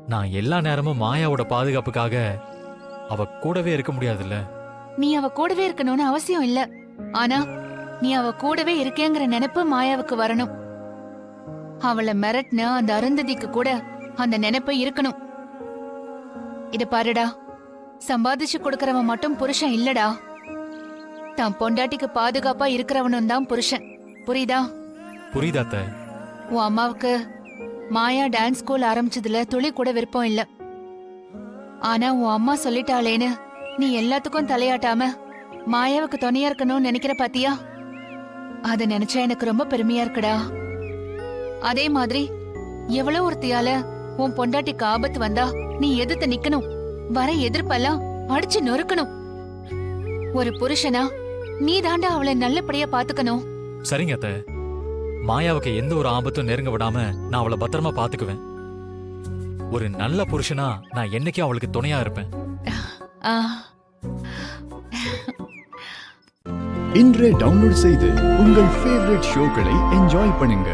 நான் எல்லா நேரமும் மாயாவோட பாதுகாப்புக்காக அவ கூடவே இருக்க முடியாதுல்ல. நீ அவ கூடவே இருக்கணும்னு அவசியம் இல்ல. ஆனா நீ அவ கூடவே இருக்கேங்கிற நினைப்பு மாயாவுக்கு வரணும். அவளை மிரட்டின அந்த அருந்ததிக்கு கூட அந்த நினைப்பு இருக்கணும். இத பாருடா, சம்பாதிச்சு கொடுக்கறவன் மட்டும் புருஷன் இல்லடா. தான் பொண்டாட்டிக்கு பாதுகாப்பா இருக்கிறவனும் தான் புருஷன். புரியுதா? புரியுதா அத்தை? உன் அம்மாவுக்கு மாயா டான்ஸ் ஸ்கூல் ஆரம்பிச்சதுல துளி கூட விருப்பம் இல்ல. ஆனா உன் அம்மா சொல்லிட்டாளேன்னு நீ எல்லாத்துக்கும் தலையாட்டாம மாயாவுக்கு துணையா இருக்கணும்னு நினைக்கிற பாத்தியா? அத நினைச்சா எனக்கு ரொம்ப பெருமையா இருக்குடா. அதே மாதிரி எவ்வளவு ஒருத்தியால உன் பொண்டாட்டிக்கு ஆபத்து வந்தா நீ எதிர்த்து நிக்கணும். வர எதிர்ப்பெல்லாம் அடிச்சு நொறுக்கணும். ஒரு புருஷனா நீ தாண்டா அவளை நல்லபடியா பாத்துக்கணும். சரிங்க அத்தை. மாயாவுக்கு எந்த ஒரு ஆபத்தும் நெருங்க விடாம நான் அவளை பத்திரமா பாத்துக்குவேன். ஒரு நல்ல புருஷனா நான் என்னைக்கும் அவளுக்கு துணையா இருப்பேன். ஆ. இன்றே டவுன்லோட் செய்து உங்கள் ஃபேவரட் ஷோக்களை என்ஜாய் பண்ணுங்க.